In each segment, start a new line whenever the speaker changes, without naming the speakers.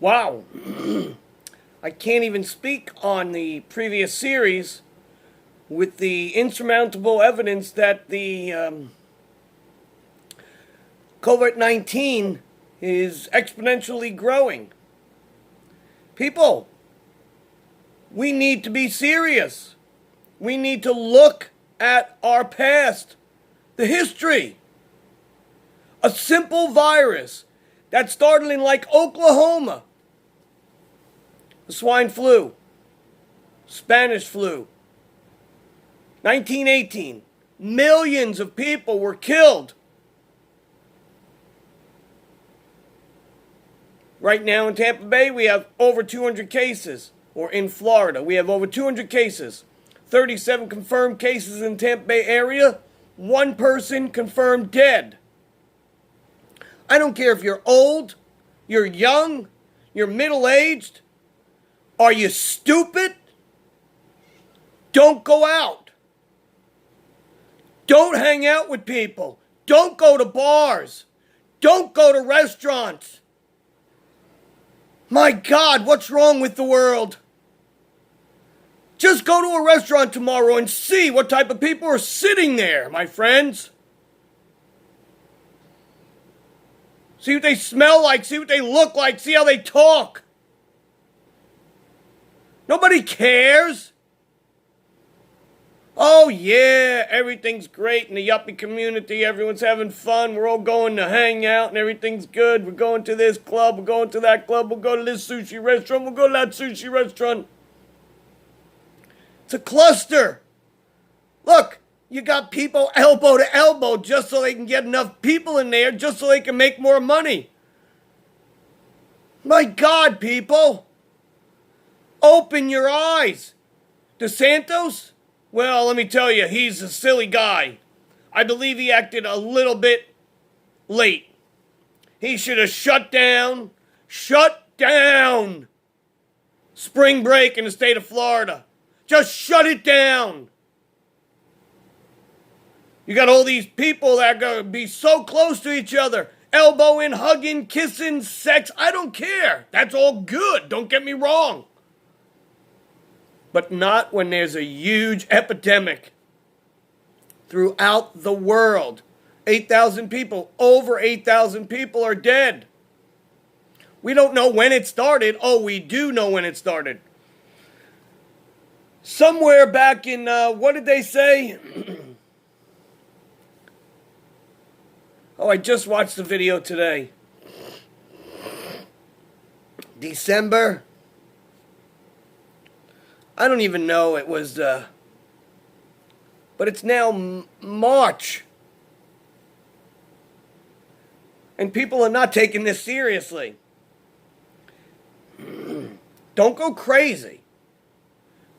Wow. I can't even speak on the previous series with the insurmountable evidence that the COVID 19 is exponentially growing. People, we need to be serious. We need to look at our past, the history. A simple virus that started in like Oklahoma, the swine flu, Spanish flu, 1918. Millions of people were killed. Right now in Tampa Bay, we have over 200 cases. Or in Florida, we have over 200 cases. 37 confirmed cases in Tampa Bay area. One person confirmed dead. I don't care if you're old, you're young, you're middle-aged. Are you stupid? Don't go out. Don't hang out with people. Don't go to bars. Don't go to restaurants. My God, what's wrong with the world? Just go to a restaurant tomorrow and see what type of people are sitting there, my friends. See what they smell like, see what they look like, see how they talk. Nobody cares. Oh yeah, everything's great in the yuppie community. Everyone's having fun. We're all going to hang out and everything's good. We're going to this club. We're going to that club. We'll go to this sushi restaurant. We'll go to that sushi restaurant. It's a cluster. Look, you got people elbow to elbow just so they can get enough people in there, just so they can make more money. My God, people. Open your eyes. DeSantis? Well, let me tell you, he's a silly guy. I believe he acted a little bit late. He should have shut down spring break in the state of Florida. Just shut it down. You got all these people that are going to be so close to each other. Elbowing, hugging, kissing, sex. I don't care. That's all good. Don't get me wrong. But not when there's a huge epidemic throughout the world. 8,000 people, over 8,000 people are dead. We don't know when it started. Oh, we do know when it started. Somewhere back in, what did they say? Oh, I just watched the video today. December. I don't even know. It was, but it's now March. And people are not taking this seriously. Don't go crazy.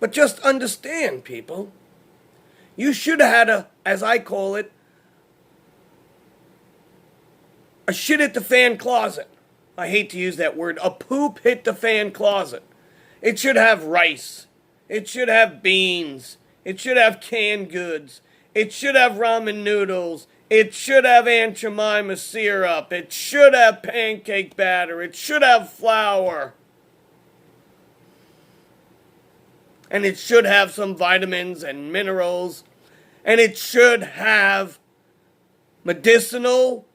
But just understand, people. You should have had a, as I call it, a shit at the fan closet. I hate to use that word. A poop hit the fan closet. It should have rice. It should have beans. It should have canned goods. It should have ramen noodles. It should have Aunt Jemima syrup. It should have pancake batter. It should have flour. And it should have some vitamins and minerals. And it should have medicinal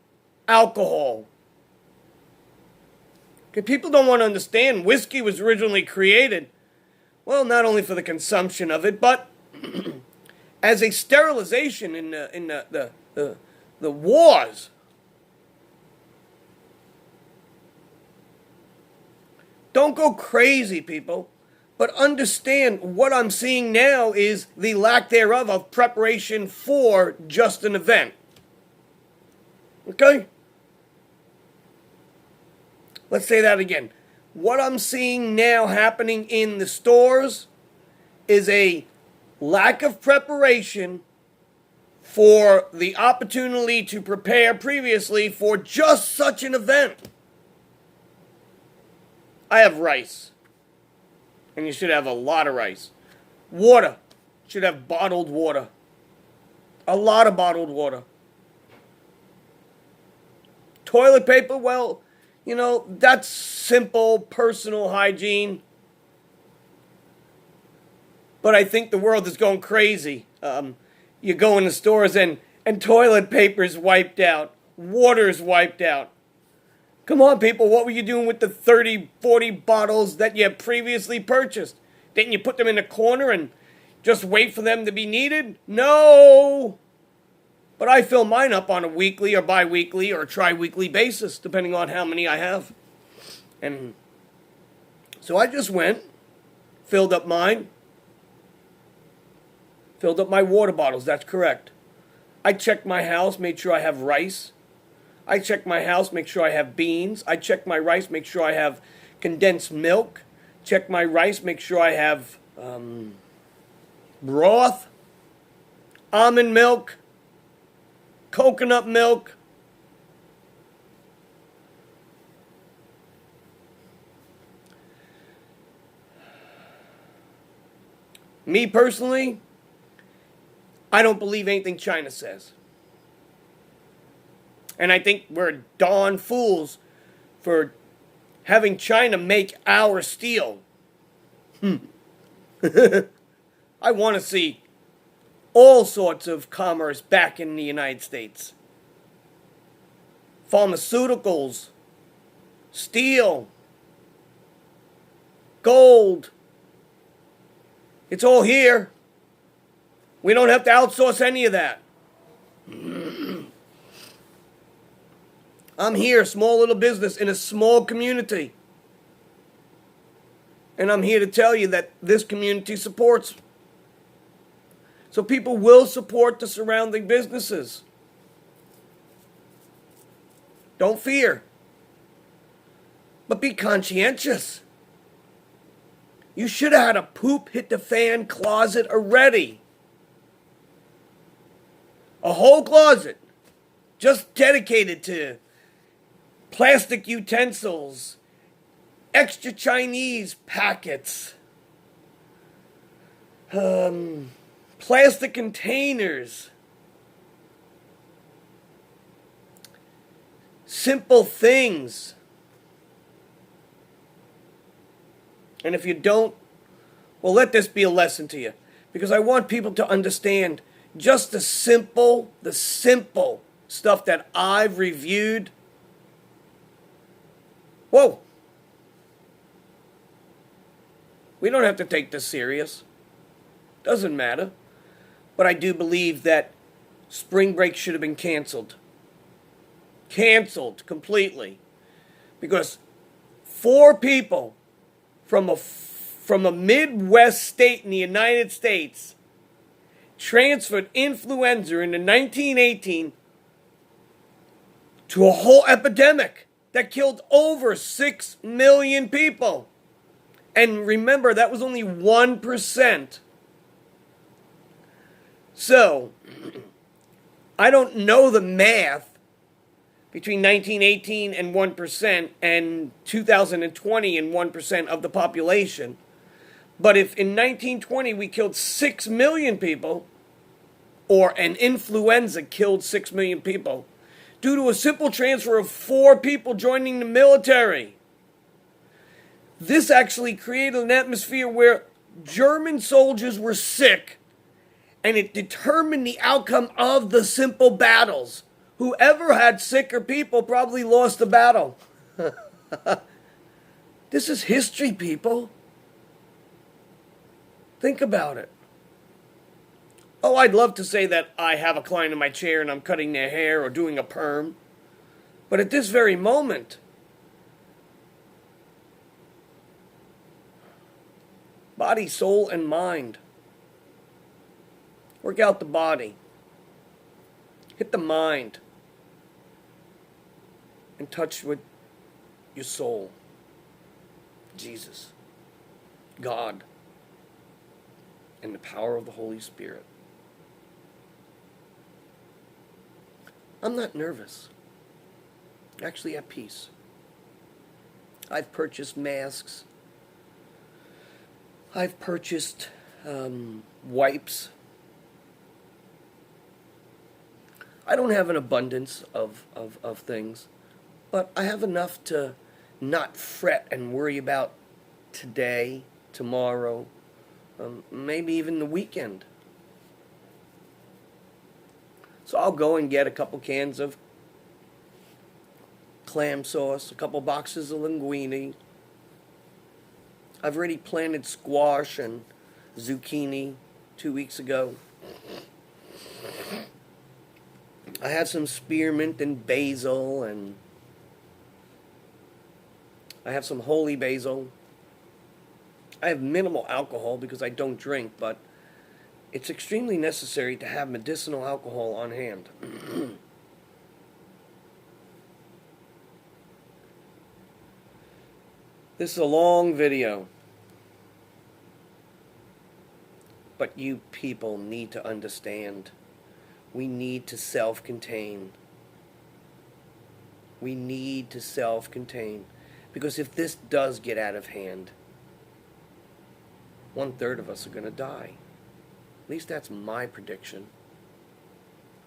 alcohol. Okay, people don't want to understand whiskey was originally created, well, not only for the consumption of it, but as a sterilization in the wars. Don't go crazy, people, but understand what I'm seeing now is the lack thereof of preparation for just an event. Okay? Let's say that again. What I'm seeing now happening in the stores is a lack of preparation for the opportunity to prepare previously for just such an event. I have rice. And you should have a lot of rice. Water. You should have bottled water. A lot of bottled water. Toilet paper, well, That's simple personal hygiene. But I think the world is going crazy. You go in the stores and toilet paper's wiped out. Water's wiped out. Come on, people, what were you doing with the 30, 40 bottles that you previously purchased? Didn't you put them in a corner and just wait for them to be needed? No! But I fill mine up on a weekly or bi-weekly or tri-weekly basis, depending on how many I have. And so I just went, filled up mine, filled up my water bottles, that's correct. I checked my house, made sure I have rice. I check my house, make sure I have beans. I check my rice, make sure I have condensed milk. Check my rice, make sure I have broth, almond milk, coconut milk. Me personally, I don't believe anything China says. And I think we're darn fools for having China make our steel. I want to see all sorts of commerce back in the United States. Pharmaceuticals, steel, gold. It's all here. We don't have to outsource any of that. I'm here, small little business in a small community. And I'm here to tell you that this community supports. So people will support the surrounding businesses. Don't fear. But be conscientious. You should have had a poop hit the fan closet already. A whole closet just dedicated to plastic utensils, extra Chinese packets, plastic containers, simple things. And if you don't, well, let this be a lesson to you. Because I want people to understand just the simple stuff that I've reviewed. Whoa. We don't have to take this serious. Doesn't matter. But I do believe that spring break should have been canceled. Canceled completely. Because 4 people from a Midwest state in the United States transferred influenza in 1918 to a whole epidemic that killed over 6 million people. And remember, that was only 1%. So, I don't know the math between 1918 and 1% and 2020 and 1% of the population. But if in 1920 we killed 6 million people, or an influenza killed 6 million people, due to a simple transfer of 4 people joining the military. This actually created an atmosphere where German soldiers were sick, and it determined the outcome of the simple battles. Whoever had sicker people probably lost the battle. This is history, people. Think about it. Oh, I'd love to say that I have a client in my chair and I'm cutting their hair or doing a perm. But at this very moment, body, soul, and mind. Work out the body. Hit the mind. And touch with your soul. Jesus. God. And the power of the Holy Spirit. I'm not nervous. Actually at peace. I've purchased masks. I've purchased wipes. I don't have an abundance of things. But I have enough to not fret and worry about today, tomorrow, maybe even the weekend. So I'll go and get a couple cans of clam sauce, a couple boxes of linguine. I've already planted squash and zucchini 2 weeks ago. I have some spearmint and basil, and I have some holy basil. I have minimal alcohol because I don't drink, but it's extremely necessary to have medicinal alcohol on hand. This is a long video, but you people need to understand. We need to self-contain. We need to self-contain. Because if this does get out of hand, 1/3 of us are going to die. At least that's my prediction.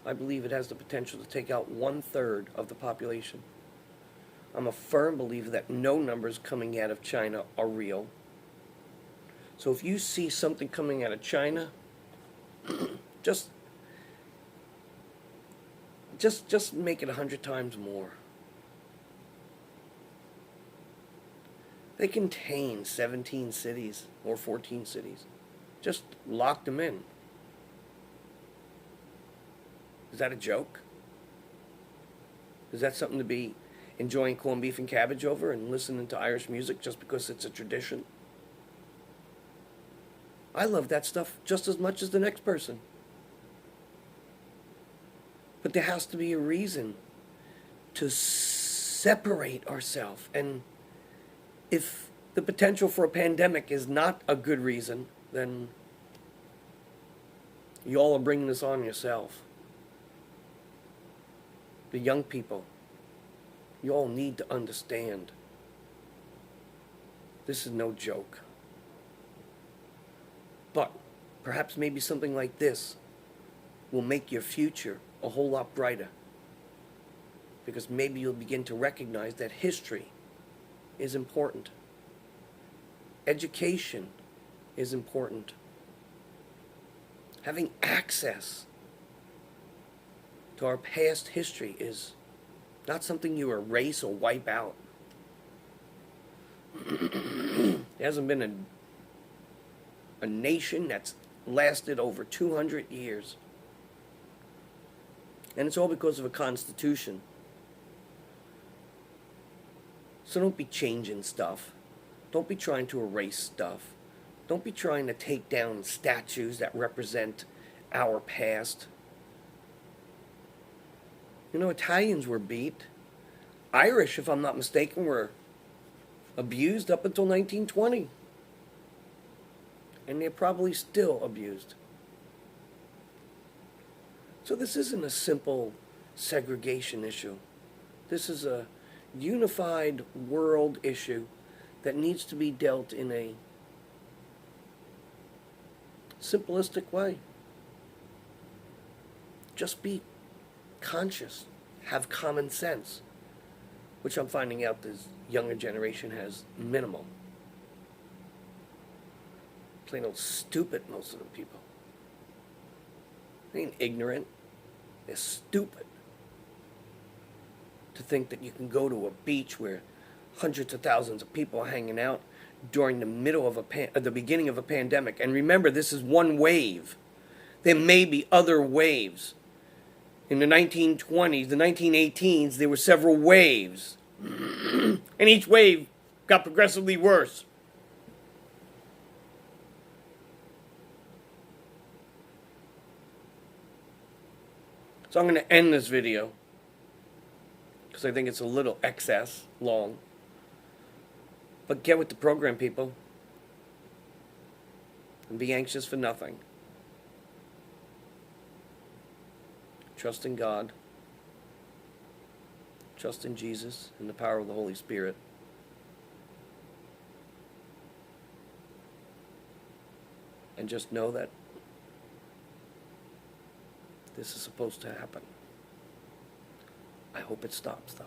I believe it has the potential to take out 1/3 of the population. I'm a firm believer that no numbers coming out of China are real. So if you see something coming out of China, just make it 100 times more. They contain 17 cities or 14 cities. Just lock them in. Is that a joke? Is that something to be enjoying corned beef and cabbage over and listening to Irish music just because it's a tradition? I love that stuff just as much as the next person. But there has to be a reason to separate ourselves. And if the potential for a pandemic is not a good reason, then you all are bringing this on yourself. The young people, you all need to understand. This is no joke. But perhaps maybe something like this will make your future a whole lot brighter. Because maybe you'll begin to recognize that history is important. Education is important. Having access to our past history is not something you erase or wipe out. There hasn't been a nation that's lasted over 200 years. And it's all because of a constitution. So don't be changing stuff. Don't be trying to erase stuff. Don't be trying to take down statues that represent our past. You know, Italians were beat. Irish, if I'm not mistaken, were abused up until 1920. And they're probably still abused. So this isn't a simple segregation issue. This is a unified world issue that needs to be dealt in a simplistic way. Just be conscious, have common sense, which I'm finding out this younger generation has minimal. Plain old stupid, most of the people. They ain't ignorant, they're stupid. To think that you can go to a beach where hundreds of thousands of people are hanging out during the middle of the beginning of a pandemic. And remember, this is one wave. There may be other waves. In the 1920s, the 1918s, there were several waves. And each wave got progressively worse. So I'm going to end this video because I think it's a little excess long. But get with the program, people. And be anxious for nothing. Trust in God. Trust in Jesus and the power of the Holy Spirit. And just know that this is supposed to happen. I hope it stops, though.